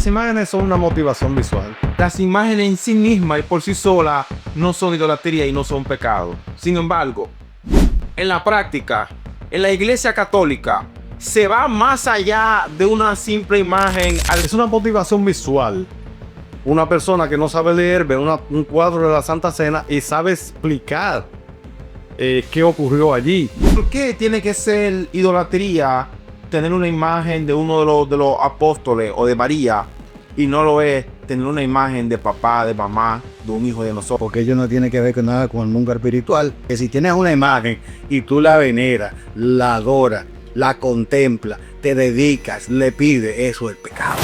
Las imágenes son una motivación visual. Las imágenes en sí mismas y por sí solas no son idolatría y no son pecado. Sin embargo, en la práctica, en la Iglesia Católica, se va más allá de una simple imagen. Es una motivación visual. Una persona que no sabe leer ve un cuadro de la Santa Cena y sabe explicar qué ocurrió allí. ¿Por qué tiene que ser idolatría tener una imagen de uno de los apóstoles o de María y no lo es tener una imagen de papá, de mamá, de un hijo de nosotros? Porque ello no tiene que ver con nada con el mundo espiritual. Que si tienes una imagen y tú la veneras, la adoras, la contemplas, te dedicas, le pides, eso es pecado.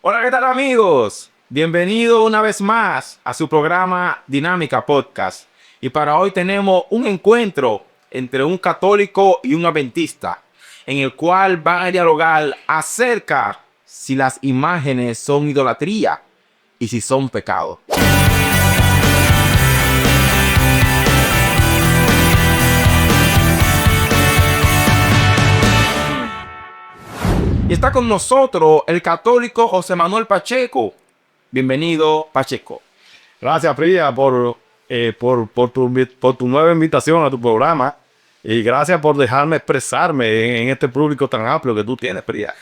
Hola, ¿qué tal, amigos? Bienvenido una vez más a su programa Dinámica Podcast. Y para hoy tenemos un encuentro entre un católico y un adventista, en el cual van a dialogar acerca si las imágenes son idolatría y si son pecado. Y está con nosotros el católico José Manuel Pacheco. Bienvenido, Pacheco. Gracias, Fría, por tu nueva invitación a tu programa. Y gracias por dejarme expresarme en este público tan amplio que tú tienes, Fría.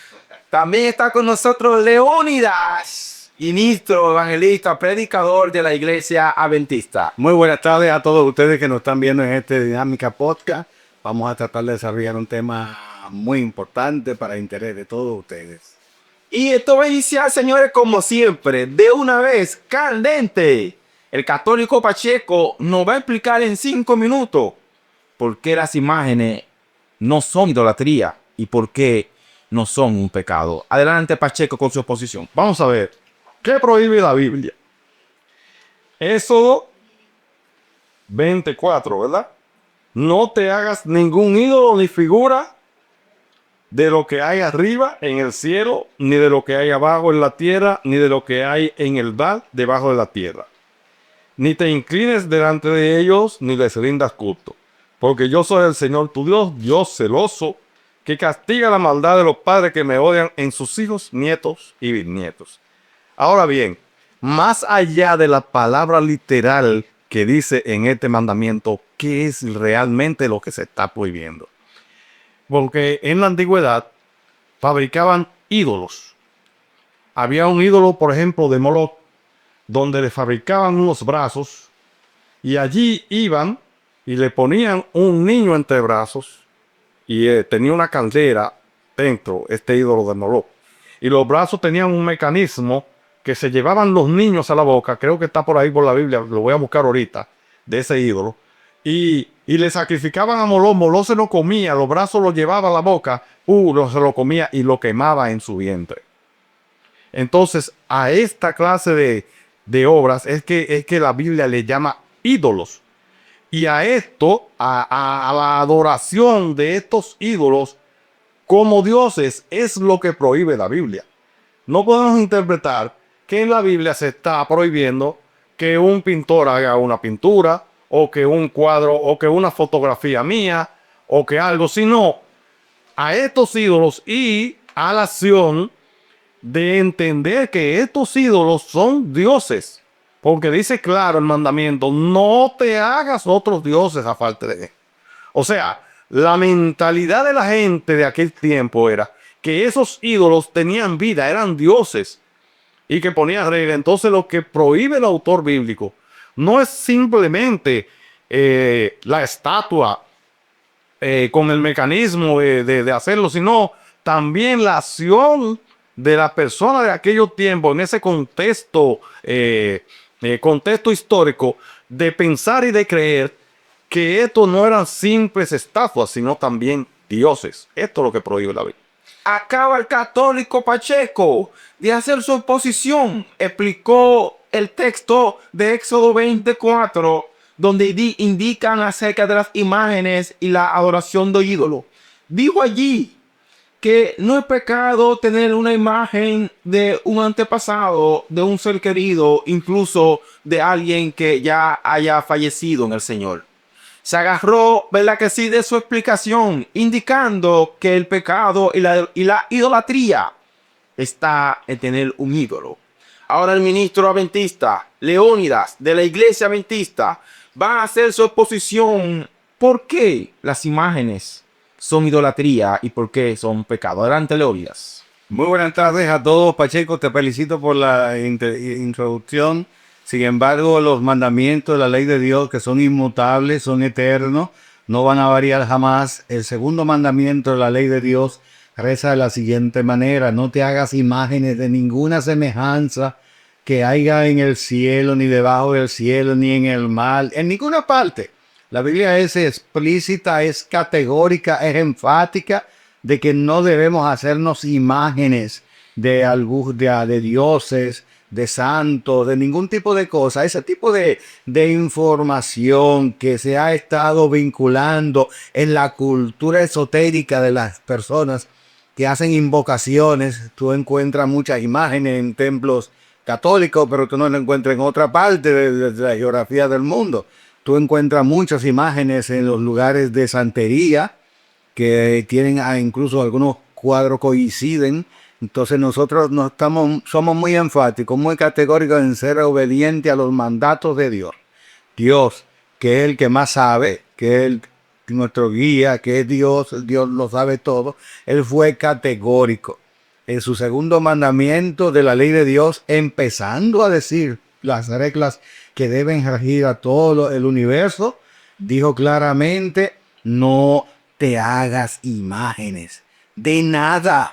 También está con nosotros Leónidas, ministro, evangelista, predicador de la Iglesia Adventista. Muy buenas tardes a todos ustedes que nos están viendo en este Dinámica Podcast. Vamos a tratar de desarrollar un tema muy importante para el interés de todos ustedes. Y esto va a iniciar, señores, como siempre, de una vez, candente. El católico Pacheco nos va a explicar en 5 minutos por qué las imágenes no son idolatría y por qué no son un pecado. Adelante, Pacheco, con su exposición. Vamos a ver, ¿qué prohíbe la Biblia? Éxodo 24, ¿verdad? No te hagas ningún ídolo ni figura de lo que hay arriba en el cielo, ni de lo que hay abajo en la tierra, ni de lo que hay en el mar debajo de la tierra. Ni te inclines delante de ellos, ni les rindas culto. Porque yo soy el Señor tu Dios, Dios celoso, que castiga la maldad de los padres que me odian en sus hijos, nietos y bisnietos. Ahora bien, más allá de la palabra literal que dice en este mandamiento, ¿qué es realmente lo que se está prohibiendo? Porque en la antigüedad fabricaban ídolos. Había un ídolo, por ejemplo, de Moloch, donde le fabricaban unos brazos y allí iban y le ponían un niño entre brazos y tenía una caldera dentro, este ídolo de Moloch. Y los brazos tenían un mecanismo que se llevaban los niños a la boca, creo que está por ahí por la Biblia, lo voy a buscar ahorita, de ese ídolo. Y le sacrificaban a Moloch, Moloch se lo comía, los brazos los llevaba a la boca, se lo comía y lo quemaba en su vientre. Entonces, a esta clase de obras es que la Biblia le llama ídolos. Y a esto, a la adoración de estos ídolos como dioses, es lo que prohíbe la Biblia. No podemos interpretar que en la Biblia se está prohibiendo que un pintor haga una pintura, o que un cuadro, o que una fotografía mía, o que algo, sino a estos ídolos y a la acción de entender que estos ídolos son dioses. Porque dice claro el mandamiento, no te hagas otros dioses aparte de él. O sea, la mentalidad de la gente de aquel tiempo era que esos ídolos tenían vida, eran dioses y que ponían regla. Entonces lo que prohíbe el autor bíblico no es simplemente la estatua con el mecanismo de hacerlo, sino también la acción de la persona de aquellos tiempos en ese contexto histórico de pensar y de creer que estos no eran simples estatuas, sino también dioses. Esto es lo que prohíbe la Biblia. Acaba el católico Pacheco de hacer su exposición. Explicó el texto de Éxodo 24, donde indican acerca de las imágenes y la adoración de ídolos. Dijo allí que no es pecado tener una imagen de un antepasado, de un ser querido, incluso de alguien que ya haya fallecido en el Señor. se agarró, ¿verdad que sí?, de su explicación, indicando que el pecado y la idolatría está en tener un ídolo. Ahora el ministro adventista, Leónidas, de la iglesia adventista, va a hacer su exposición. ¿Por qué las imágenes son idolatría y por qué son pecado? Adelante, Leónidas. Muy buenas tardes a todos, Pacheco. Te felicito por la introducción. Sin embargo, los mandamientos de la ley de Dios, que son inmutables, son eternos, no van a variar jamás. El segundo mandamiento de la ley de Dios reza de la siguiente manera: no te hagas imágenes de ninguna semejanza que haya en el cielo, ni debajo del cielo, ni en el mar, en ninguna parte. La Biblia es explícita, es categórica, es enfática de que no debemos hacernos imágenes de dioses, de santos, de ningún tipo de cosa. Ese tipo de información que se ha estado vinculando en la cultura esotérica de las personas que hacen invocaciones. Tú encuentras muchas imágenes en templos católicos, pero tú no lo encuentras en otra parte de la geografía del mundo. Tú encuentras muchas imágenes en los lugares de santería, que tienen incluso algunos cuadros coinciden. Entonces nosotros somos muy enfáticos, muy categóricos en ser obedientes a los mandatos de Dios. Dios, que es el que más sabe, que es nuestro guía, que es Dios lo sabe todo. Él fue categórico en su segundo mandamiento de la ley de Dios, empezando a decir las reglas que deben regir a todo el universo. Dijo claramente: no te hagas imágenes de nada.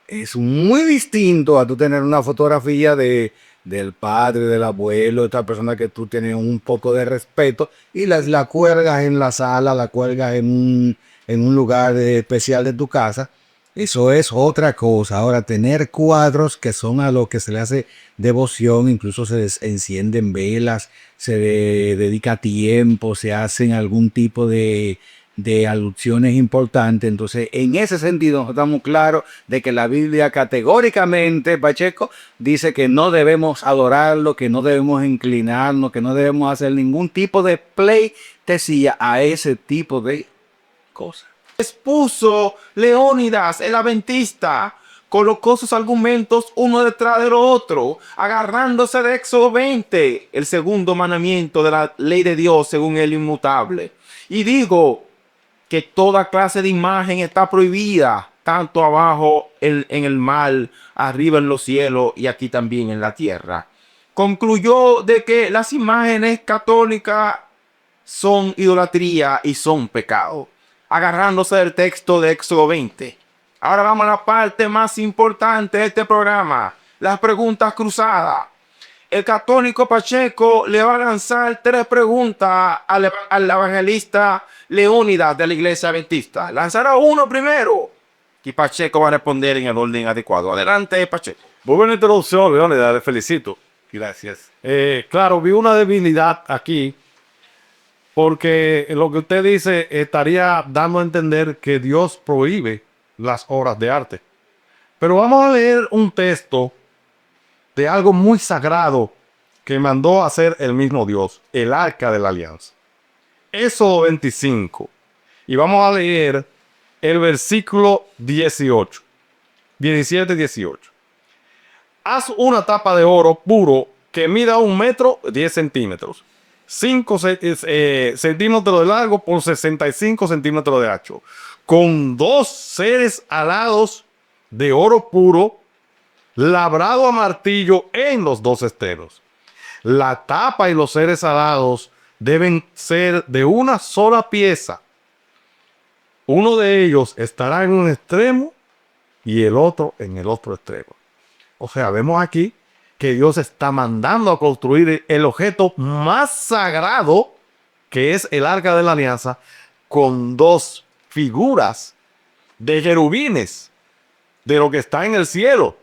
Es muy distinto a tú tener una fotografía del padre, del abuelo, de esta persona que tú tienes un poco de respeto, y la cuelgas en la sala, la cuelgas en un lugar especial de tu casa. Eso es otra cosa. Ahora, tener cuadros que son a lo que se le hace devoción, incluso se encienden velas, se dedica tiempo, se hacen algún tipo de alusiones importantes. Entonces, en ese sentido, estamos claros de que la Biblia categóricamente, Pacheco, dice que no debemos adorarlo, que no debemos inclinarnos, que no debemos hacer ningún tipo de pleitesía a ese tipo de cosas. Expuso Leónidas, el adventista, colocó sus argumentos uno detrás del otro, agarrándose de Éxodo 20, el segundo mandamiento de la ley de Dios según el inmutable. Y digo que toda clase de imagen está prohibida, tanto abajo en el mar, arriba en los cielos y aquí también en la tierra. Concluyó de que las imágenes católicas son idolatría y son pecado, agarrándose del texto de Éxodo 20. Ahora vamos a la parte más importante de este programa, las preguntas cruzadas. El católico Pacheco le va a lanzar 3 preguntas al evangelista Leónidas de la iglesia adventista. Lanzará uno primero y Pacheco va a responder en el orden adecuado. Adelante, Pacheco. Muy buena introducción, Leónidas, le felicito. Gracias. Claro, vi una debilidad aquí, porque lo que usted dice estaría dando a entender que Dios prohíbe las obras de arte. Pero vamos a leer un texto de algo muy sagrado que mandó a hacer el mismo Dios, el Arca de la Alianza. Éxodo 25. Y vamos a leer el versículo 18. 17-18. Haz una tapa de oro puro que mida 1 metro 10 centímetros. 5 centímetros de largo por 65 centímetros de ancho. Con 2 seres alados de oro puro, labrado a martillo en los 2 extremos. La tapa y los seres alados deben ser de una sola pieza. Uno de ellos estará en un extremo y el otro en el otro extremo. O sea, vemos aquí que Dios está mandando a construir el objeto más sagrado, que es el Arca de la Alianza, con 2 figuras de querubines, de lo que está en el cielo.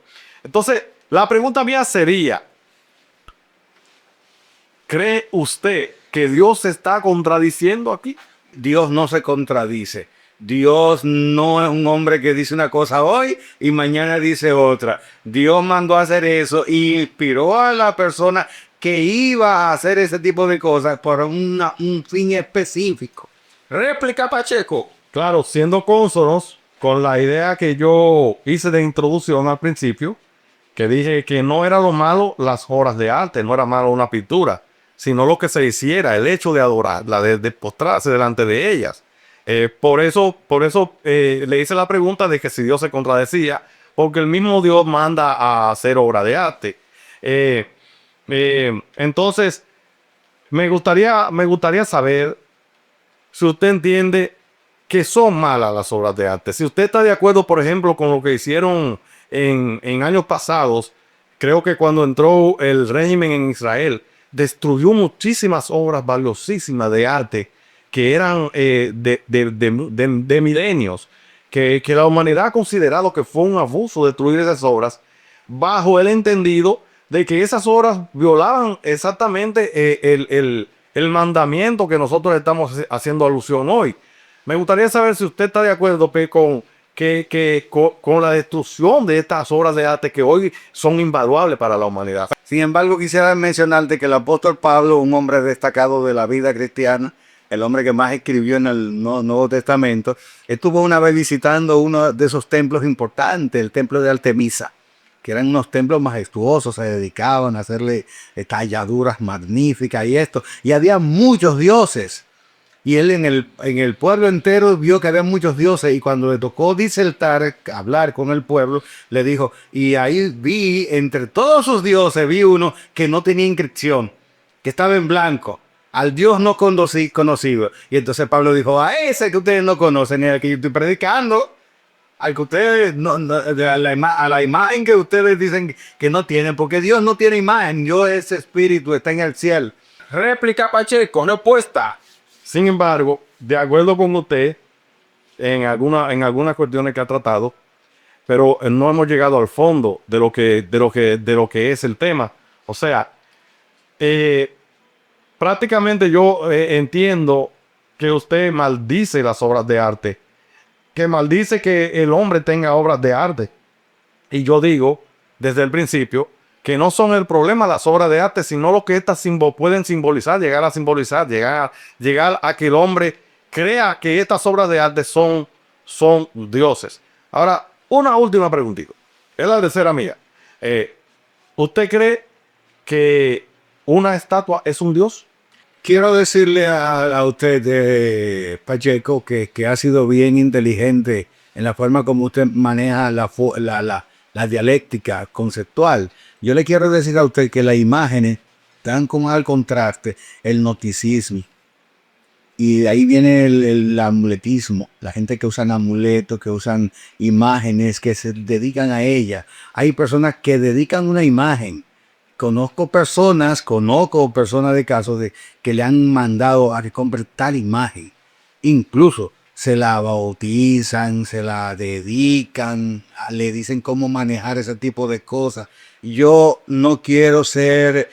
Entonces, la pregunta mía sería: ¿cree usted que Dios se está contradiciendo aquí? Dios no se contradice. Dios no es un hombre que dice una cosa hoy y mañana dice otra. Dios mandó a hacer eso y inspiró a la persona que iba a hacer ese tipo de cosas por un fin específico. Réplica Pacheco. Claro, siendo cónsonos con la idea que yo hice de introducción al principio, que dije que no era lo malo las obras de arte, no era malo una pintura, sino lo que se hiciera, el hecho de adorarla, de postrarse delante de ellas. Por eso le hice la pregunta de que si Dios se contradecía, porque el mismo Dios manda a hacer obra de arte. Entonces, me gustaría saber si usted entiende que son malas las obras de arte. Si usted está de acuerdo, por ejemplo, con lo que hicieron en años pasados, creo que cuando entró el régimen en Israel, destruyó muchísimas obras valiosísimas de arte que eran de milenios, que la humanidad ha considerado que fue un abuso destruir esas obras, bajo el entendido de que esas obras violaban exactamente el mandamiento que nosotros estamos haciendo alusión hoy. Me gustaría saber si usted está de acuerdo con la destrucción de estas obras de arte que hoy son invaluables para la humanidad. Sin embargo, quisiera mencionarte que el apóstol Pablo, un hombre destacado de la vida cristiana, el hombre que más escribió en el Nuevo Testamento, estuvo una vez visitando uno de esos templos importantes, el templo de Artemisa, que eran unos templos majestuosos, se dedicaban a hacerle talladuras magníficas y esto, y había muchos dioses. Y él en el pueblo entero vio que había muchos dioses, y cuando le tocó disertar, hablar con el pueblo, le dijo, y ahí vi, entre todos sus dioses, vi uno que no tenía inscripción, que estaba en blanco, al Dios no conocido. Y entonces Pablo dijo, a ese que ustedes no conocen, el que yo estoy predicando, al que ustedes, a la imagen que ustedes dicen que no tienen, porque Dios no tiene imagen, Dios es espíritu, está en el cielo. Réplica Pacheco. Respuesta. Sin embargo, de acuerdo con usted en algunas cuestiones que ha tratado, pero no hemos llegado al fondo de lo que es el tema. O sea, prácticamente yo entiendo que usted maldice las obras de arte, que maldice que el hombre tenga obras de arte. Y yo digo, desde el principio, que no son el problema las obras de arte, sino lo que estas pueden simbolizar, llegar a que el hombre crea que estas obras de arte son dioses. Ahora, una última preguntita. Es la tercera mía. ¿Usted cree que una estatua es un dios? Quiero decirle a usted, Pacheco, que ha sido bien inteligente en la forma como usted maneja la dialéctica conceptual. Yo le quiero decir a usted que las imágenes dan como al contraste el gnosticismo. Y de ahí viene el amuletismo. La gente que usan amuletos, que usan imágenes, que se dedican a ellas. Hay personas que dedican una imagen. Conozco personas de casos de que le han mandado a comprar tal imagen. Incluso se la bautizan, se la dedican, le dicen cómo manejar ese tipo de cosas. Yo no quiero ser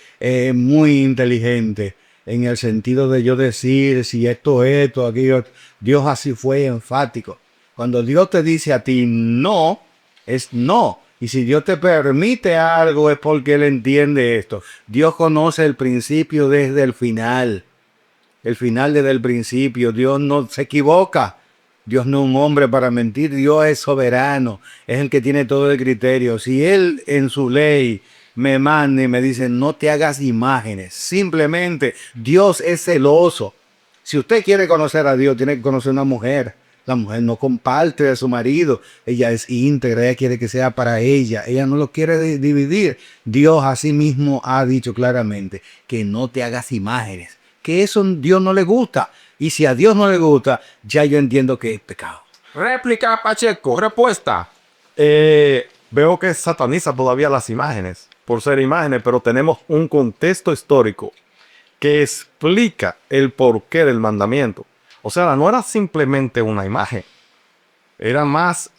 muy inteligente en el sentido de yo decir si esto, aquello. Dios así fue enfático. Cuando Dios te dice a ti no, es no. Y si Dios te permite algo es porque Él entiende esto. Dios conoce el principio desde el final. El final desde el principio. Dios no se equivoca. Dios no es un hombre para mentir. Dios es soberano. Es el que tiene todo el criterio. Si Él en su ley me manda y me dice no te hagas imágenes. Simplemente Dios es celoso. Si usted quiere conocer a Dios, tiene que conocer a una mujer. La mujer no comparte de su marido. Ella es íntegra, ella quiere que sea para ella. Ella no lo quiere dividir. Dios así mismo ha dicho claramente que no te hagas imágenes. Que eso a Dios no le gusta. Y si a Dios no le gusta, ya yo entiendo que es pecado. Réplica Pacheco. Respuesta. Veo que sataniza todavía las imágenes por ser imágenes, pero tenemos un contexto histórico que explica el porqué del mandamiento. O sea, no era simplemente una imagen. Era más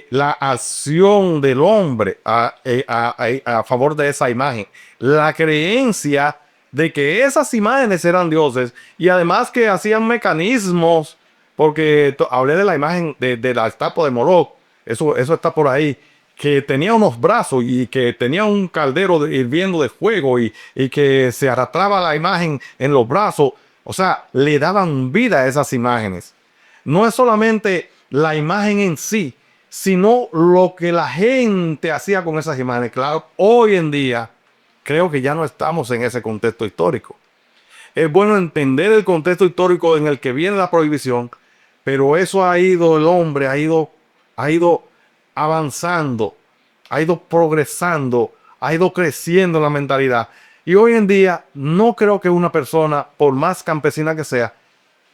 la acción del hombre a favor de esa imagen. La creencia de que esas imágenes eran dioses y además que hacían mecanismos, porque hablé de la imagen de la estatua de Moloch. Eso está por ahí. que tenía unos brazos y que tenía un caldero hirviendo de fuego y que se arrastraba la imagen en los brazos, o sea, le daban vida a esas imágenes. No es solamente la imagen en sí, sino lo que la gente hacía con esas imágenes. Claro, hoy en día creo que ya no estamos en ese contexto histórico. Es bueno entender el contexto histórico en el que viene la prohibición, pero eso ha ido, el hombre ha ido avanzando, ha ido progresando, ha ido creciendo en la mentalidad. Y hoy en día no creo que una persona, por más campesina que sea,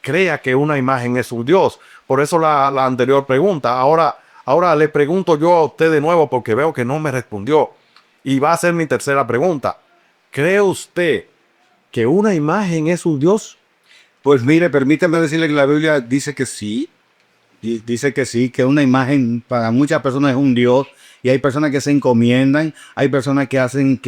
crea que una imagen es un Dios. Por eso la anterior pregunta. Ahora le pregunto yo a usted de nuevo porque veo que no me respondió. Y va a ser mi tercera pregunta. ¿Cree usted que una imagen es un Dios? Pues mire, permítame decirle que la Biblia dice que sí. Dice que sí, que una imagen para muchas personas es un Dios. Y hay personas que se encomiendan, hay personas que hacen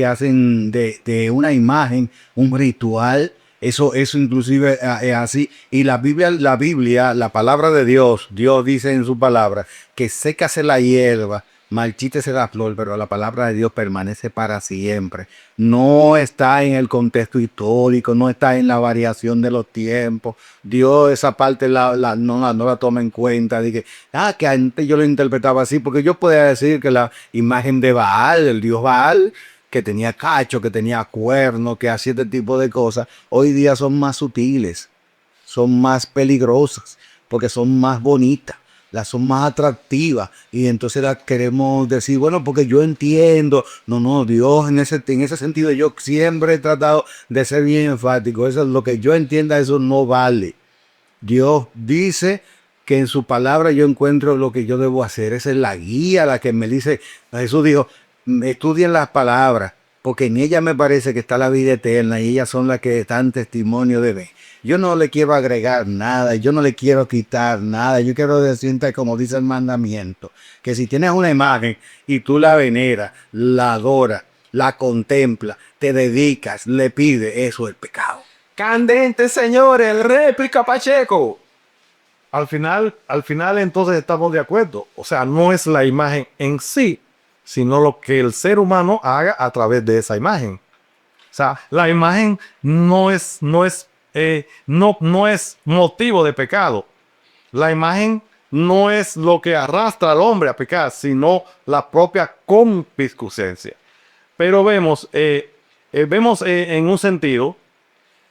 de una imagen un ritual. Eso inclusive es así. Y la Biblia, la palabra de Dios dice en su palabra que sécase la hierba, marchítese la flor, pero la palabra de Dios permanece para siempre. No está en el contexto histórico, no está en la variación de los tiempos. Dios esa parte no la toma en cuenta. Dije, que antes yo lo interpretaba así, porque yo podía decir que la imagen de Baal, el dios Baal, que tenía cacho, que tenía cuernos, que hacía este tipo de cosas, hoy día son más sutiles, son más peligrosas, porque son más bonitas, las son más atractivas, y entonces las queremos decir, bueno, porque yo entiendo. No, Dios en ese sentido yo siempre he tratado de ser bien enfático. Eso es lo que yo entienda, eso no vale. Dios dice que en su palabra yo encuentro lo que yo debo hacer. Esa es la guía, la que me dice. Jesús dijo, estudien las palabras, porque en ellas me parece que está la vida eterna y ellas son las que dan testimonio de mí. Yo no le quiero agregar nada, yo no le quiero quitar nada. Yo quiero decirte, como dice el mandamiento, que si tienes una imagen y tú la veneras, la adoras, la contemplas, te dedicas, le pides, eso es pecado. Candente, señores, réplica Pacheco. Al final entonces estamos de acuerdo. O sea, no es la imagen en sí, sino lo que el ser humano haga a través de esa imagen. O sea, la imagen no es motivo de pecado. La imagen no es lo que arrastra al hombre a pecar, sino la propia concupiscencia. Pero vemos en un sentido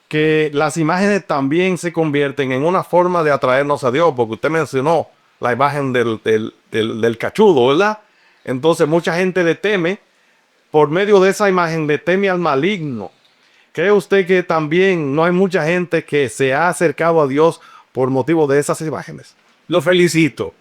que las imágenes también se convierten en una forma de atraernos a Dios, porque usted mencionó la imagen del cachudo, ¿verdad? Entonces mucha gente le teme, por medio de esa imagen le teme al maligno. ¿Cree usted que también no hay mucha gente que se ha acercado a Dios por motivo de esas imágenes? Lo felicito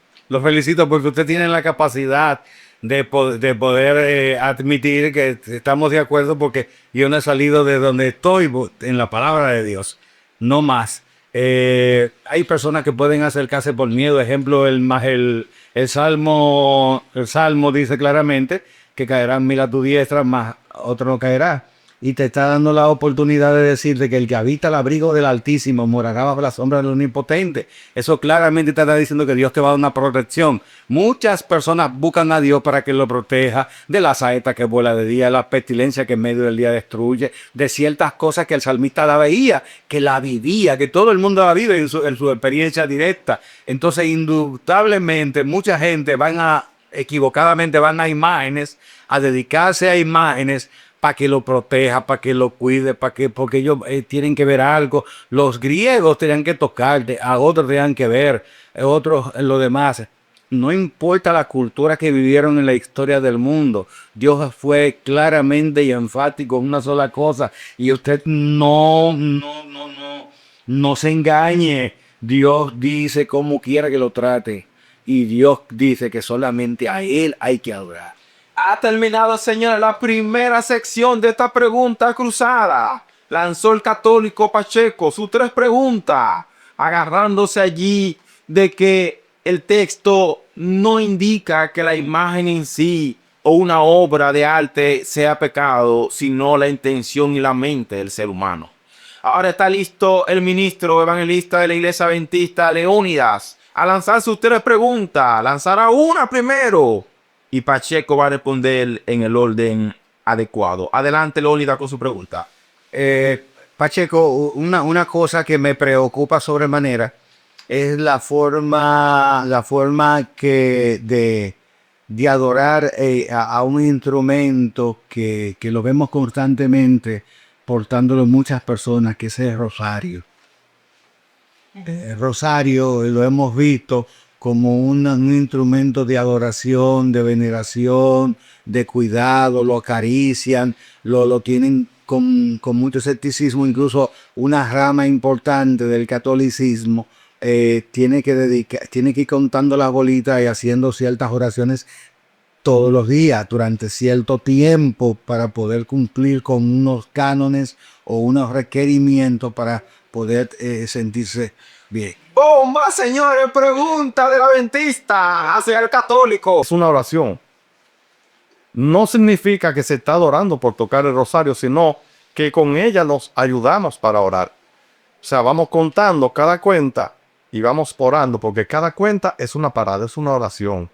porque usted tiene la capacidad de poder admitir que estamos de acuerdo, porque yo no he salido de donde estoy en la palabra de Dios, no más. Hay personas que pueden acercarse por miedo. Ejemplo, el Salmo dice claramente que caerán 1000 a tu diestra, más otro no caerá. Y te está dando la oportunidad de decirte que el que habita el abrigo del Altísimo morará bajo la sombra del Omnipotente. Eso claramente te está diciendo que Dios te va a dar una protección. Muchas personas buscan a Dios para que lo proteja de la saeta que vuela de día, la pestilencia que en medio del día destruye, de ciertas cosas que el salmista la veía, que la vivía, que todo el mundo la vive en su experiencia directa. Entonces, indudablemente, mucha gente equivocadamente van a imágenes, a dedicarse a imágenes, para que lo proteja, para que lo cuide, porque ellos tienen que ver algo. Los griegos tenían que tocar, a otros tenían que ver, otros lo demás. No importa la cultura que vivieron en la historia del mundo, Dios fue claramente y enfático en una sola cosa. Y usted no se engañe. Dios dice cómo quiera que lo trate. Y Dios dice que solamente a Él hay que adorar. Ha terminado, señores, la primera sección de esta pregunta cruzada. Lanzó el católico Pacheco sus 3 preguntas, agarrándose allí de que el texto no indica que la imagen en sí o una obra de arte sea pecado, sino la intención y la mente del ser humano. Ahora está listo el ministro evangelista de la Iglesia Adventista, Leónidas, a lanzar sus 3 preguntas. Lanzará una primero. y Pacheco va a responder en el orden adecuado. Adelante, Leónidas, con su pregunta. Pacheco, una cosa que me preocupa sobremanera es la forma de adorar a un instrumento que lo vemos constantemente portándolo muchas personas, que es el rosario. El rosario lo hemos visto como un instrumento de adoración, de veneración, de cuidado, lo acarician, lo tienen con mucho escepticismo. Incluso una rama importante del catolicismo tiene que ir contando las bolitas y haciendo ciertas oraciones todos los días durante cierto tiempo para poder cumplir con unos cánones o unos requerimientos para poder sentirse bien. ¡Bomba, señores! Pregunta del adventista hacia el católico. Es una oración. No significa que se está adorando por tocar el rosario, sino que con ella nos ayudamos para orar. O sea, vamos contando cada cuenta y vamos orando, porque cada cuenta es una parada, es una oración.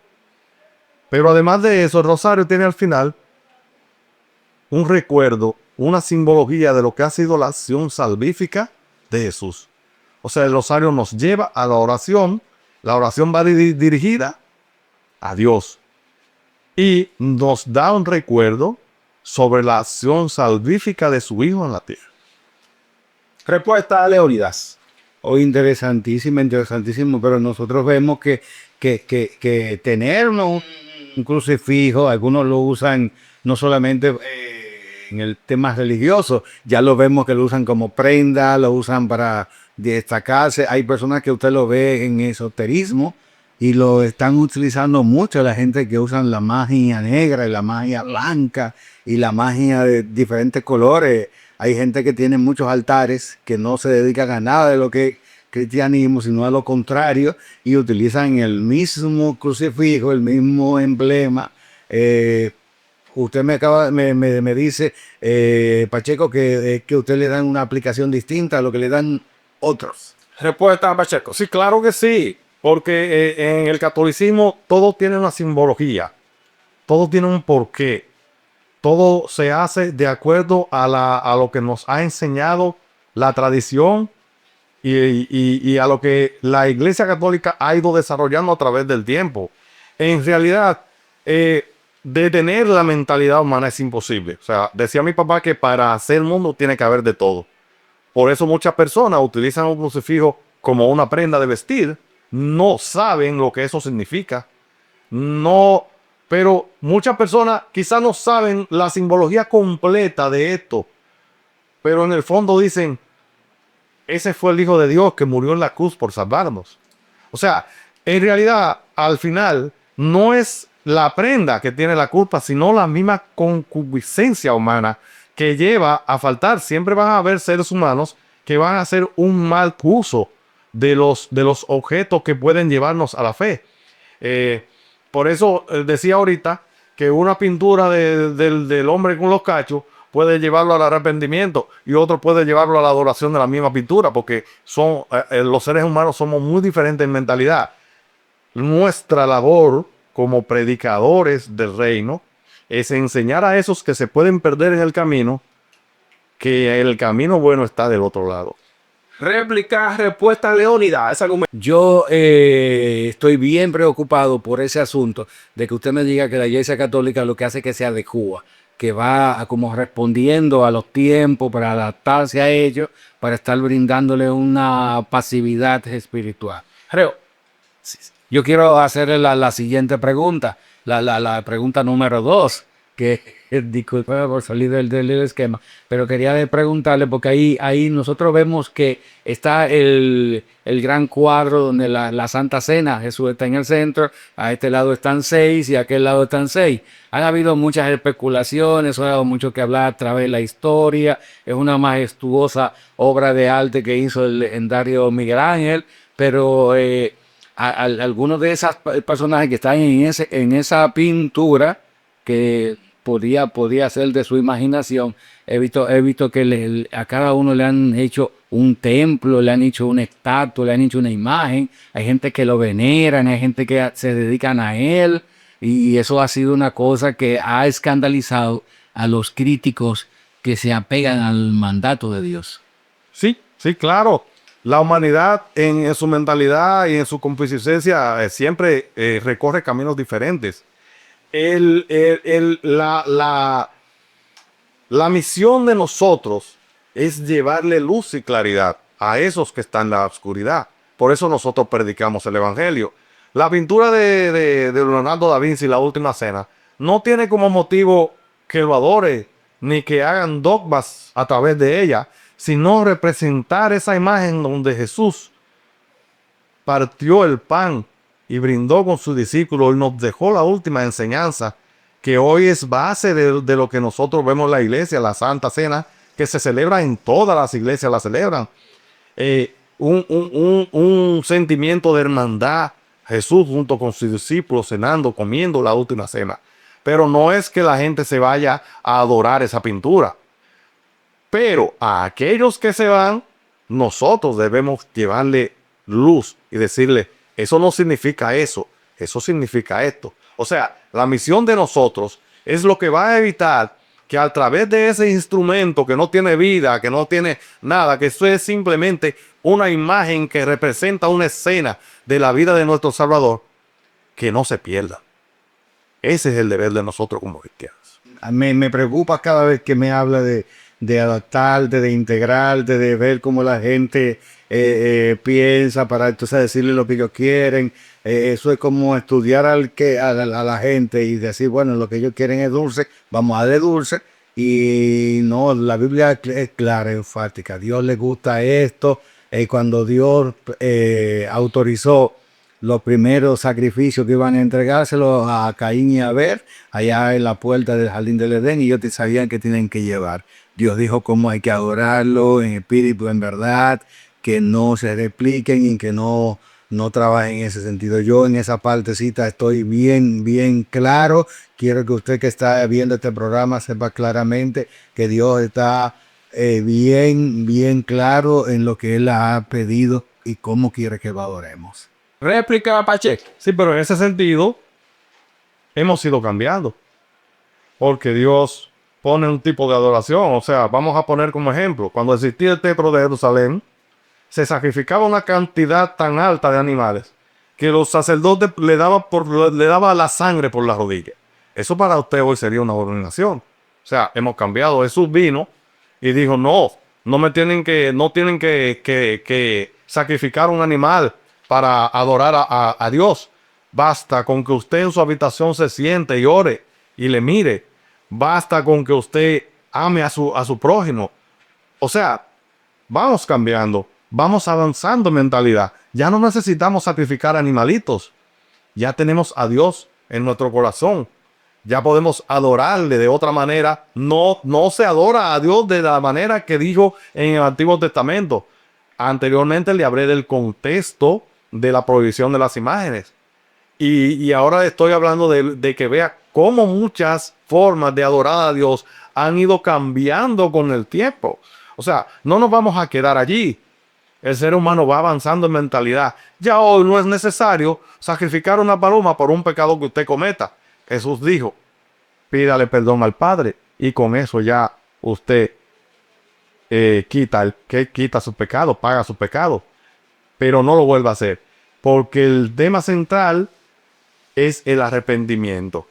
Pero además de eso, el rosario tiene al final un recuerdo, una simbología de lo que ha sido la acción salvífica de Jesús. O sea, el rosario nos lleva a la oración va dirigida a Dios y nos da un recuerdo sobre la acción salvífica de su Hijo en la tierra. Respuesta, Leónidas. Interesantísimo, pero nosotros vemos que tener un crucifijo, algunos lo usan no solamente en el tema religioso, ya lo vemos que lo usan como prenda, lo usan para destacarse. Hay personas que usted lo ve en esoterismo y lo están utilizando mucho, la gente que usan la magia negra y la magia blanca y la magia de diferentes colores. Hay gente que tiene muchos altares que no se dedican a nada de lo que es cristianismo, sino a lo contrario, y utilizan el mismo crucifijo, el mismo emblema. Usted me dice, Pacheco, que usted le dan una aplicación distinta a lo que le dan otros. Respuesta, Pacheco. Sí, claro que sí, porque en el catolicismo todo tiene una simbología, todo tiene un porqué, todo se hace de acuerdo a lo que nos ha enseñado la tradición y a lo que la Iglesia Católica ha ido desarrollando a través del tiempo. En realidad, detener la mentalidad humana es imposible. O sea, decía mi papá que para hacer el mundo tiene que haber de todo. Por eso muchas personas utilizan un crucifijo como una prenda de vestir. No saben lo que eso significa. No, pero muchas personas quizás no saben la simbología completa de esto. Pero en el fondo dicen, ese fue el Hijo de Dios que murió en la cruz por salvarnos. O sea, en realidad, al final, no es la prenda que tiene la culpa, sino la misma concupiscencia humana que lleva a faltar. Siempre van a haber seres humanos que van a hacer un mal uso de los objetos que pueden llevarnos a la fe. Por eso decía ahorita que una pintura del hombre con los cachos puede llevarlo al arrepentimiento y otro puede llevarlo a la adoración de la misma pintura, porque los seres humanos somos muy diferentes en mentalidad. Nuestra labor como predicadores del reino es enseñar a esos que se pueden perder en el camino que el camino bueno está del otro lado. Réplica, respuesta, Leónidas. Yo estoy bien preocupado por ese asunto de que usted me diga que la Iglesia Católica lo que hace es que se adecúa, que va como respondiendo a los tiempos para adaptarse a ellos, para estar brindándole una pasividad espiritual. Creo. Yo quiero hacerle la siguiente pregunta, la pregunta número 2, que disculpe por salir del esquema, pero quería preguntarle, porque ahí nosotros vemos que está el gran cuadro donde la Santa Cena, Jesús está en el centro, a este lado están 6 y a aquel lado están 6. Han habido muchas especulaciones, ha dado mucho que hablar a través de la historia, es una majestuosa obra de arte que hizo el legendario Miguel Ángel, pero algunos de esos personajes que están en esa pintura, que podía ser de su imaginación, he visto que a cada uno le han hecho un templo, le han hecho una estatua, le han hecho una imagen. Hay gente que lo veneran, hay gente que se dedican a él, Y eso ha sido una cosa que ha escandalizado a los críticos que se apegan al mandato de Dios. Sí, sí, claro. La humanidad en su mentalidad y en su concupiscencia siempre recorre caminos diferentes. El- el- el- la, la, la misión de nosotros es llevarle luz y claridad a esos que están en la oscuridad. Por eso nosotros predicamos el Evangelio. La pintura de Leonardo da Vinci, La Última Cena, no tiene como motivo que lo adore ni que hagan dogmas a través de ella, sino representar esa imagen donde Jesús partió el pan y brindó con sus discípulos y nos dejó la última enseñanza que hoy es base de lo que nosotros vemos en la iglesia, la Santa Cena, que se celebra en todas las iglesias, la celebran. Un sentimiento de hermandad, Jesús junto con sus discípulos cenando, comiendo la última cena. Pero no es que la gente se vaya a adorar esa pintura. Pero a aquellos que se van, nosotros debemos llevarle luz y decirle, eso no significa eso, eso significa esto. O sea, la misión de nosotros es lo que va a evitar que a través de ese instrumento que no tiene vida, que no tiene nada, que eso es simplemente una imagen que representa una escena de la vida de nuestro Salvador, que no se pierda. Ese es el deber de nosotros como cristianos. Me preocupa cada vez que me habla de adaptarte, de integrarte, de ver cómo la gente piensa para entonces decirle lo que ellos quieren. Eso es como estudiar a la gente y decir, bueno, lo que ellos quieren es dulce, vamos a darle dulce. Y no, la Biblia es clara, enfática. A Dios le gusta esto. Cuando Dios autorizó los primeros sacrificios que iban a entregárselos a Caín y a Abel, allá en la puerta del jardín del Edén, y ellos sabían que tienen que llevar. Dios dijo cómo hay que adorarlo en espíritu, en verdad, que no se repliquen y que no trabajen en ese sentido. Yo en esa partecita estoy bien claro. Quiero que usted que está viendo este programa sepa claramente que Dios está bien claro en lo que Él ha pedido y cómo quiere que lo adoremos. Réplica Pacheco. Sí, pero en ese sentido hemos ido cambiando. Porque Dios pone un tipo de adoración. O sea, vamos a poner como ejemplo, cuando existía el templo de Jerusalén, se sacrificaba una cantidad tan alta de animales que los sacerdotes le daba la sangre por la rodilla. Eso para usted hoy sería una abominación. O sea, hemos cambiado. Jesús vino y dijo, no tienen que sacrificar un animal para adorar a Dios. Basta con que usted en su habitación se siente y ore y le mire. Basta con que usted ame a su prójimo. O sea, vamos cambiando, vamos avanzando en mentalidad. Ya no necesitamos sacrificar animalitos. Ya tenemos a Dios en nuestro corazón. Ya podemos adorarle de otra manera. No se adora a Dios de la manera que dijo en el Antiguo Testamento. Anteriormente le hablé del contexto de la prohibición de las imágenes. Y ahora estoy hablando de que vea cómo muchas formas de adorar a Dios han ido cambiando con el tiempo. O sea, no nos vamos a quedar allí. El ser humano va avanzando en mentalidad. Ya hoy no es necesario sacrificar una paloma por un pecado que usted cometa. Jesús dijo, pídale perdón al Padre y con eso ya usted quita su pecado, paga su pecado. Pero no lo vuelva a hacer. Porque el tema central es el arrepentimiento.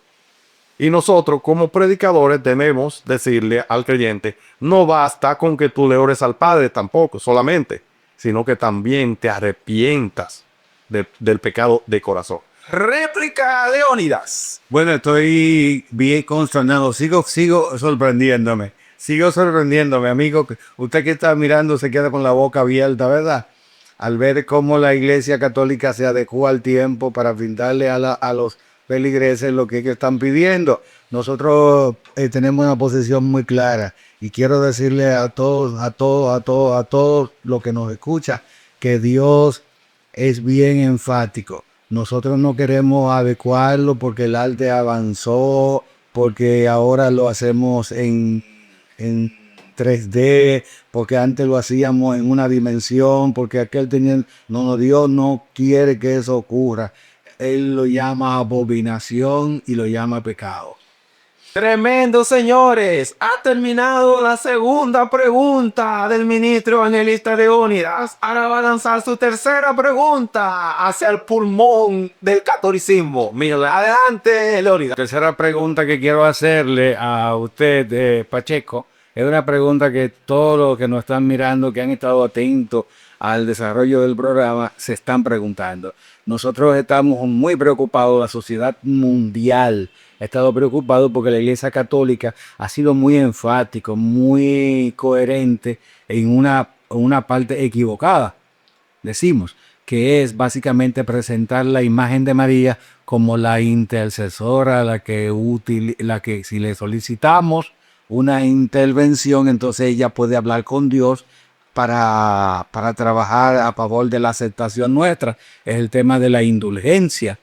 Y nosotros como predicadores debemos decirle al creyente, no basta con que tú le ores al Padre tampoco, solamente, sino que también te arrepientas del pecado de corazón. Réplica Leónidas. Bueno, estoy bien consternado. Sigo sorprendiéndome. Sigo sorprendiéndome, amigo. Usted que está mirando se queda con la boca abierta, ¿verdad? Al ver cómo la Iglesia Católica se adecuó al tiempo para brindarle a los feligreses lo que ellos están pidiendo. Nosotros tenemos una posición muy clara y quiero decirle a todos los que nos escuchan que Dios es bien enfático. Nosotros no queremos adecuarlo porque el arte avanzó, porque ahora lo hacemos en 3D, porque antes lo hacíamos en una dimensión, porque aquel tenía... No, Dios no quiere que eso ocurra. él lo llama abominación y lo llama pecado. Tremendo, señores. Ha terminado la segunda pregunta del ministro evangelista Leónidas. Ahora va a lanzar su tercera pregunta hacia el pulmón del catolicismo. Mira, adelante, Leónidas. La tercera pregunta que quiero hacerle a usted, Pacheco, es una pregunta que todos los que nos están mirando, que han estado atentos al desarrollo del programa, se están preguntando. Nosotros estamos muy preocupados, la sociedad mundial ha estado preocupado porque la Iglesia Católica ha sido muy enfático, muy coherente en una parte equivocada, decimos, que es básicamente presentar la imagen de María como la intercesora, la que si le solicitamos una intervención, entonces ella puede hablar con Dios para trabajar a favor de la aceptación nuestra. Es el tema de la indulgencia.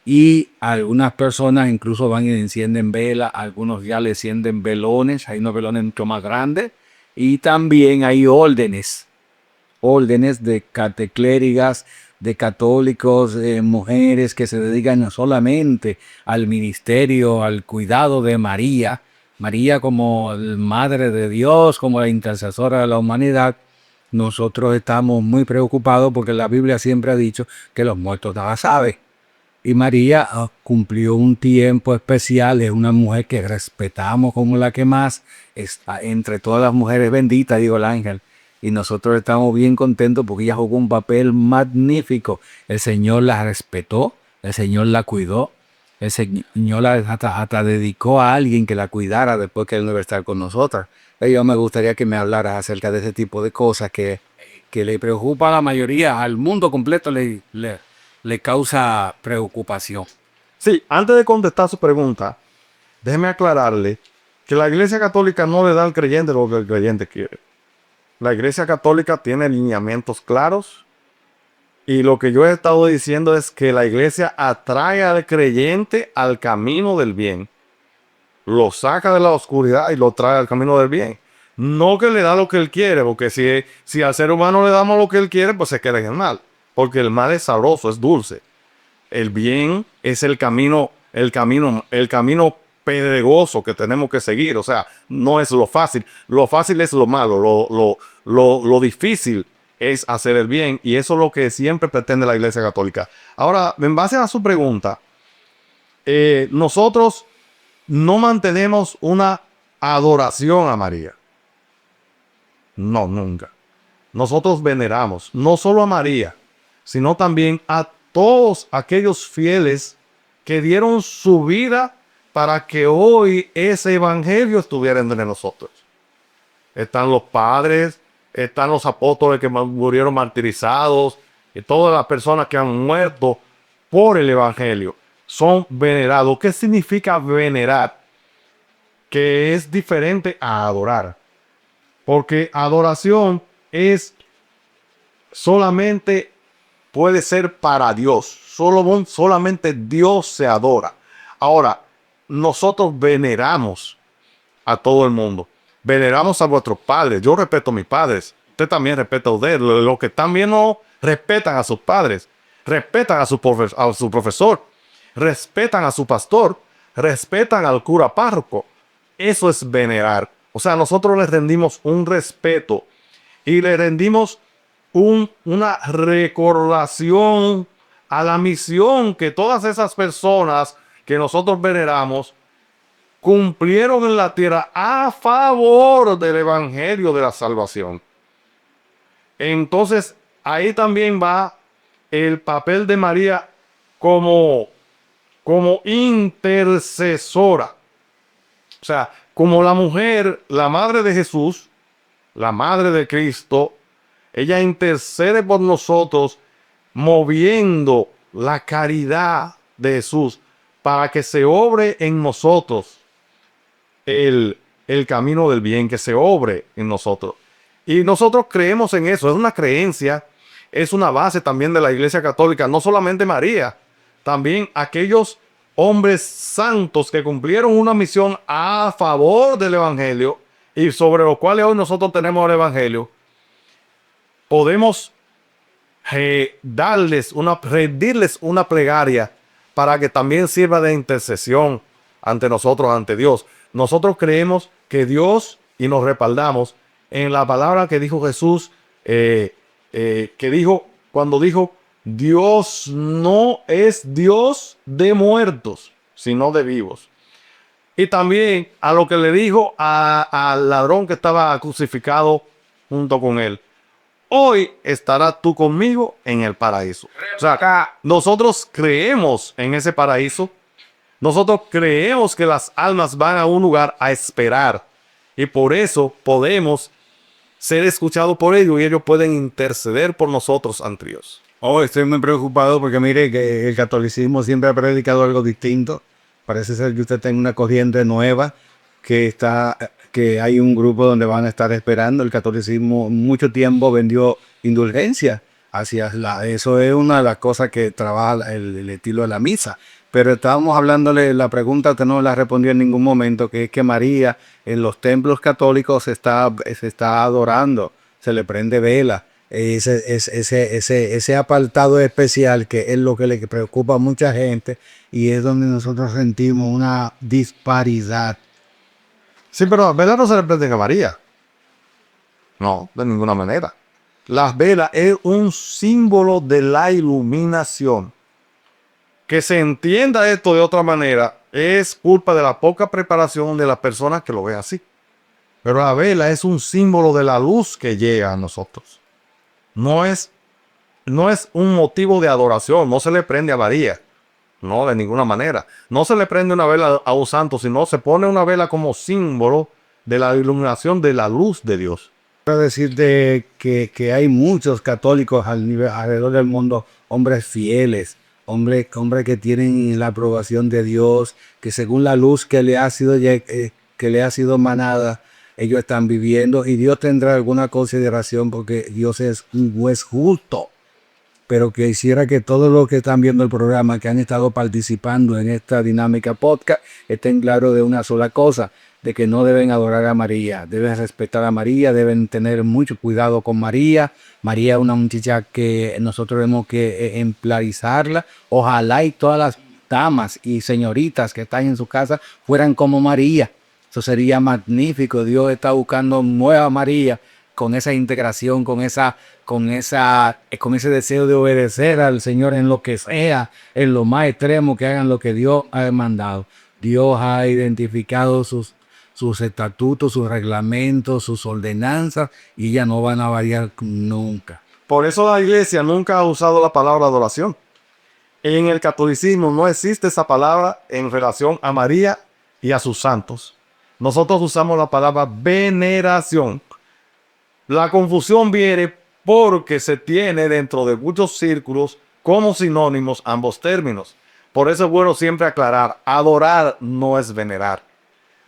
Y algunas personas incluso van y encienden velas, algunos ya le encienden velones, hay unos velones mucho más grandes. Y también hay órdenes de cateclérigas, de católicos, mujeres que se dedican no solamente al ministerio, al cuidado de María, María como Madre de Dios, como la intercesora de la humanidad. Nosotros estamos muy preocupados porque la Biblia siempre ha dicho que los muertos nada saben. Y María cumplió un tiempo especial, es una mujer que respetamos como la que más está entre todas las mujeres benditas, digo el ángel. Y nosotros estamos bien contentos porque ella jugó un papel magnífico. El Señor la respetó, el Señor la cuidó, el Señor hasta dedicó a alguien que la cuidara después que él no iba a estar con nosotros. Yo me gustaría que me hablaras acerca de ese tipo de cosas que le preocupa a la mayoría, al mundo completo le causa preocupación. Sí, antes de contestar su pregunta, déjeme aclararle que la Iglesia Católica no le da al creyente lo que el creyente quiere. La Iglesia Católica tiene lineamientos claros y lo que yo he estado diciendo es que la Iglesia atrae al creyente al camino del bien. Lo saca de la oscuridad y lo trae al camino del bien. No que le da lo que él quiere, porque si al ser humano le damos lo que él quiere, pues se queda en el mal. Porque el mal es sabroso, es dulce. El bien es el camino pedregoso que tenemos que seguir. O sea, no es lo fácil. Lo fácil es lo malo. Lo difícil es hacer el bien. Y eso es lo que siempre pretende la Iglesia Católica. Ahora, en base a su pregunta, nosotros no mantenemos una adoración a María. No, nunca. Nosotros veneramos no solo a María, sino también a todos aquellos fieles que dieron su vida para que hoy ese evangelio estuviera entre nosotros. Están los padres, están los apóstoles que murieron martirizados, y todas las personas que han muerto por el evangelio son venerados. ¿Qué significa venerar? Que es diferente a adorar. Porque adoración es solamente puede ser para Dios. Solamente Dios se adora. Ahora, nosotros veneramos a todo el mundo. Veneramos a vuestros padres. Yo respeto a mis padres. Usted también respeta a ustedes. Los que también no respetan a sus padres. Respetan a su profesor. Respetan a su pastor. Respetan al cura párroco. Eso es venerar. O sea, nosotros les rendimos un respeto y le rendimos una recordación a la misión que todas esas personas que nosotros veneramos cumplieron en la tierra a favor del evangelio de la salvación. Entonces, ahí también va el papel de María como intercesora. O sea, como la mujer, la madre de Jesús, la madre de Cristo, ella intercede por nosotros moviendo la caridad de Jesús para que se obre en nosotros el camino del bien, que se obre en nosotros. Y nosotros creemos en eso, es una creencia, es una base también de la Iglesia Católica, no solamente María, también aquellos hombres santos que cumplieron una misión a favor del evangelio y sobre los cuales hoy nosotros tenemos el evangelio. Podemos rendirles una plegaria para que también sirva de intercesión ante nosotros, ante Dios. Nosotros creemos que Dios, y nos respaldamos en la palabra que dijo Jesús, cuando dijo, Dios no es Dios de muertos, sino de vivos. Y también a lo que le dijo al ladrón que estaba crucificado junto con él. Hoy estarás tú conmigo en el paraíso. O sea, acá nosotros creemos en ese paraíso. Nosotros creemos que las almas van a un lugar a esperar. Y por eso podemos ser escuchados por ellos y ellos pueden interceder por nosotros ante Dios. Oh, estoy muy preocupado porque mire que el catolicismo siempre ha predicado algo distinto. Parece ser que usted tiene una corriente nueva que hay un grupo donde van a estar esperando. El catolicismo mucho tiempo vendió indulgencia eso es una de las cosas que trabaja el estilo de la misa. Pero estábamos hablándole, la pregunta que no la respondió en ningún momento, que es que María en los templos católicos se está adorando, se le prende vela. Ese apartado especial que es lo que le preocupa a mucha gente y es donde nosotros sentimos una disparidad. Sí, pero las velas no se le prenden a María. No, de ninguna manera. Las velas es un símbolo de la iluminación. Que se entienda esto de otra manera es culpa de la poca preparación de las personas que lo ven así. Pero la vela es un símbolo de la luz que llega a nosotros. No es un motivo de adoración, no se le prende a María. No, de ninguna manera. No se le prende una vela a un santo, sino se pone una vela como símbolo de la iluminación de la luz de Dios. Quiero decirte que hay muchos católicos alrededor del mundo, hombres fieles, hombres que tienen la aprobación de Dios, que según la luz que le ha sido manada, ellos están viviendo y Dios tendrá alguna consideración porque Dios es un juez justo. Pero que quisiera que todos los que están viendo el programa, que han estado participando en esta dinámica podcast, estén claros de una sola cosa, de que no deben adorar a María, deben respetar a María, deben tener mucho cuidado con María. María es una muchacha que nosotros tenemos que ejemplarizarla. Ojalá y todas las damas y señoritas que están en su casa fueran como María. Eso sería magnífico. Dios está buscando nueva María con esa integración, con ese deseo de obedecer al Señor en lo que sea, en lo más extremo, que hagan lo que Dios ha demandado. Dios ha identificado sus estatutos, sus reglamentos, sus ordenanzas, y ya no van a variar nunca. Por eso la iglesia nunca ha usado la palabra adoración. En el catolicismo no existe esa palabra en relación a María y a sus santos. Nosotros usamos la palabra veneración. La confusión viene porque se tiene dentro de muchos círculos como sinónimos ambos términos. Por eso es bueno siempre aclarar, adorar no es venerar.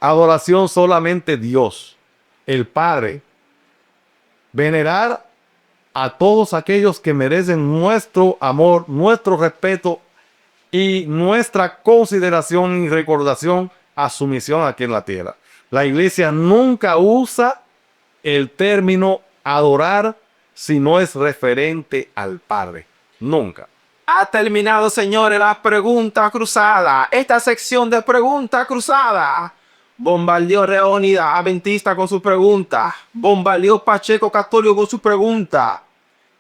Adoración solamente Dios, el Padre. Venerar a todos aquellos que merecen nuestro amor, nuestro respeto y nuestra consideración y recordación a su misión aquí en la tierra. La iglesia nunca usa el término adorar si no es referente al Padre. Nunca. Ha terminado, señores, la pregunta cruzada. Esta sección de pregunta cruzada bombardeó Leónidas Adventista con su pregunta. Bombardeó Pacheco Católico con su pregunta.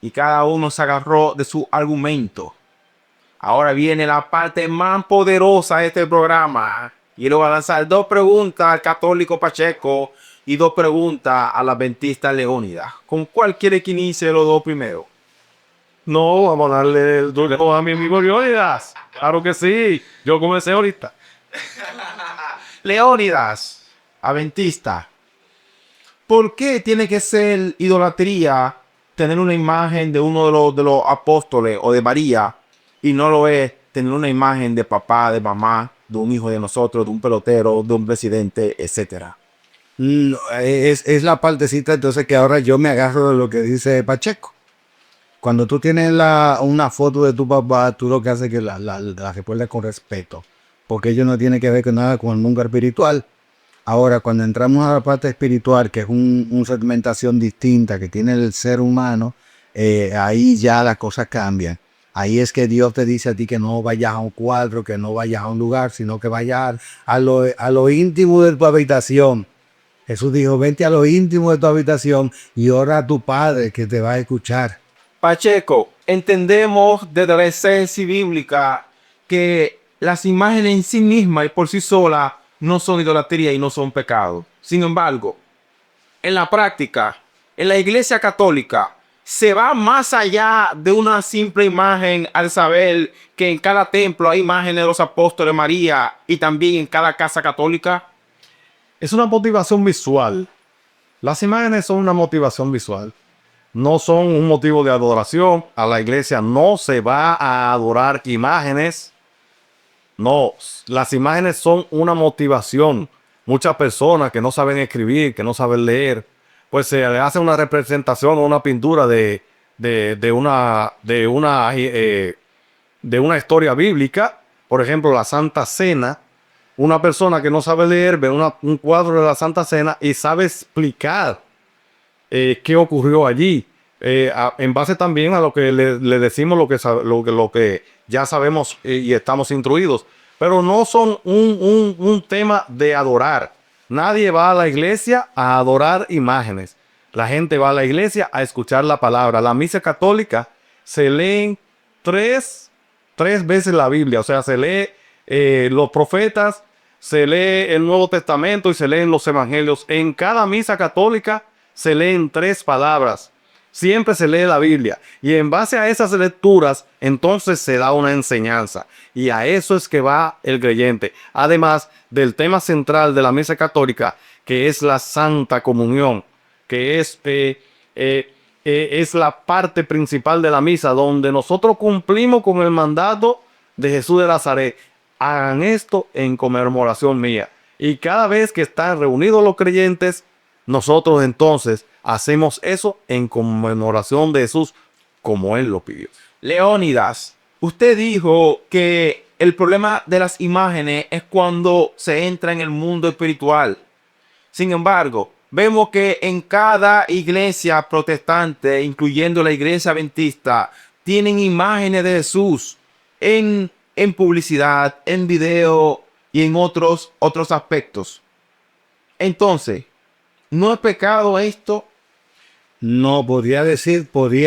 Y cada uno se agarró de su argumento. Ahora viene la parte más poderosa de este programa. Y le voy a lanzar 2 preguntas al católico Pacheco y 2 preguntas al adventista Leónidas. ¿Con cuál quiere que inicie los 2 primero? No, vamos a darle el turno a mi amigo Leónidas. Claro que sí. Yo comencé ahorita. Leónidas, adventista. ¿Por qué tiene que ser idolatría tener una imagen de uno de los apóstoles o de María y no lo es tener una imagen de papá, de mamá, de un hijo de nosotros, de un pelotero, de un presidente, etcétera? Es la partecita entonces que ahora yo me agarro de lo que dice Pacheco. Cuando tú tienes una foto de tu papá, tú lo que haces es que la recuerdas con respeto, porque ello no tiene que ver con nada con el mundo espiritual. Ahora, cuando entramos a la parte espiritual, que es una segmentación distinta que tiene el ser humano, ahí ya la cosa cambia. Ahí es que Dios te dice a ti que no vayas a un cuadro, que no vayas a un lugar, sino que vayas a lo íntimo de tu habitación. Jesús dijo, vente a lo íntimo de tu habitación y ora a tu Padre que te va a escuchar. Pacheco, entendemos desde la esencia bíblica que las imágenes en sí mismas y por sí solas no son idolatría y no son pecado. Sin embargo, en la práctica, en la Iglesia Católica, se va más allá de una simple imagen al saber que en cada templo hay imágenes de los apóstoles de María y también en cada casa católica. Es una motivación visual. Las imágenes son una motivación visual. No son un motivo de adoración. A la iglesia no se va a adorar imágenes. No, las imágenes son una motivación. Muchas personas que no saben escribir, que no saben leer, pues se le hace una representación o una pintura de una historia bíblica. Por ejemplo, la Santa Cena. Una persona que no sabe leer ve un cuadro de la Santa Cena y sabe explicar qué ocurrió allí. En base también a lo que le decimos, lo que ya sabemos y estamos instruidos. Pero no son un tema de adorar. Nadie va a la iglesia a adorar imágenes. La gente va a la iglesia a escuchar la palabra. La misa católica se leen tres veces la Biblia. O sea, se lee los profetas, se lee el Nuevo Testamento y se leen los evangelios. En cada misa católica se leen 3 palabras. Siempre se lee la Biblia. Y en base a esas lecturas, entonces se da una enseñanza. Y a eso es que va el creyente. Además del tema central de la misa católica, que es la Santa Comunión, que es la parte principal de la misa, donde nosotros cumplimos con el mandato de Jesús de Nazaret. Hagan esto en conmemoración mía. Y cada vez que están reunidos los creyentes, nosotros entonces hacemos eso en conmemoración de Jesús, como Él lo pidió. Leónidas, usted dijo que el problema de las imágenes es cuando se entra en el mundo espiritual. Sin embargo, vemos que en cada iglesia protestante, incluyendo la iglesia adventista, tienen imágenes de Jesús en publicidad, en video y en otros aspectos. Entonces, ¿no es pecado esto? No, podría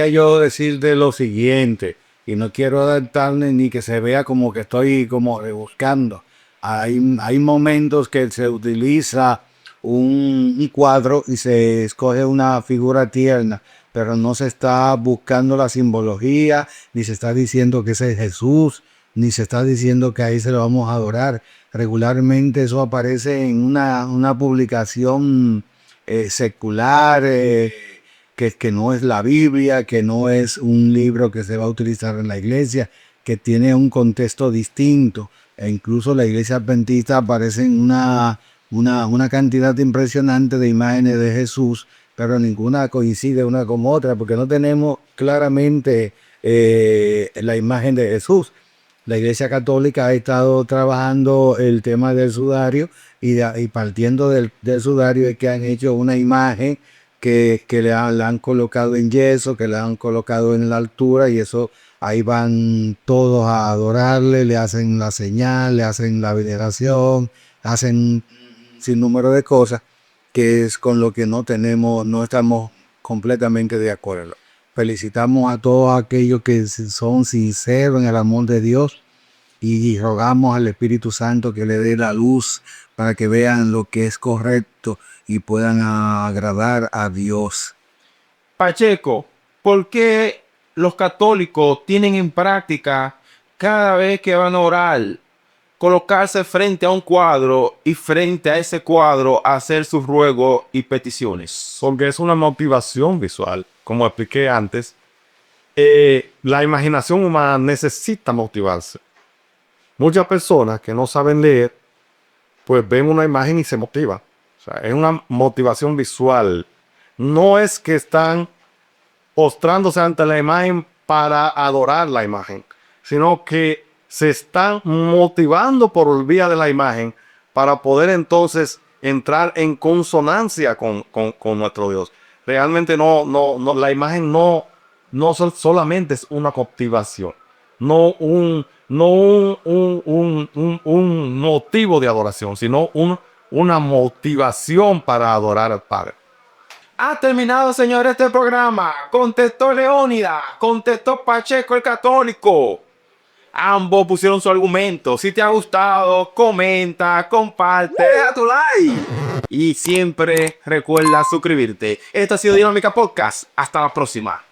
yo decir de lo siguiente, y no quiero adaptarme ni que se vea como que estoy como rebuscando. Hay momentos que se utiliza un cuadro y se escoge una figura tierna, pero no se está buscando la simbología, ni se está diciendo que ese es Jesús, ni se está diciendo que ahí se lo vamos a adorar. Regularmente eso aparece en una publicación secular, que no es la Biblia, que no es un libro que se va a utilizar en la iglesia, que tiene un contexto distinto. E incluso la iglesia adventista aparecen una cantidad impresionante de imágenes de Jesús, pero ninguna coincide una con otra, porque no tenemos claramente la imagen de Jesús. La Iglesia Católica ha estado trabajando el tema del sudario y partiendo del sudario es que han hecho una imagen que la han colocado en yeso, que la han colocado en la altura y eso ahí van todos a adorarle, le hacen la señal, le hacen la veneración, hacen sin número de cosas que es con lo que no estamos completamente de acuerdo. Felicitamos a todos aquellos que son sinceros en el amor de Dios y rogamos al Espíritu Santo que le dé la luz para que vean lo que es correcto y puedan agradar a Dios. Pacheco, ¿por qué los católicos tienen en práctica cada vez que van a orar colocarse frente a un cuadro y frente a ese cuadro hacer sus ruegos y peticiones? Porque es una motivación visual. Como expliqué antes, la imaginación humana necesita motivarse. Muchas personas que no saben leer, pues ven una imagen y se motivan. O sea, es una motivación visual. No es que están postrándose ante la imagen para adorar la imagen, sino que se están motivando por vía de la imagen para poder entonces entrar en consonancia con nuestro Dios. Realmente la imagen no no solamente es una cautivación, no un motivo de adoración, sino una motivación para adorar al Padre. Ha terminado, señor, este programa. Contestó Leónidas, contestó Pacheco el católico. Ambos pusieron su argumento. Si te ha gustado, comenta, comparte, deja tu like. Y siempre recuerda suscribirte. Esto ha sido Dinámica Podcast. Hasta la próxima.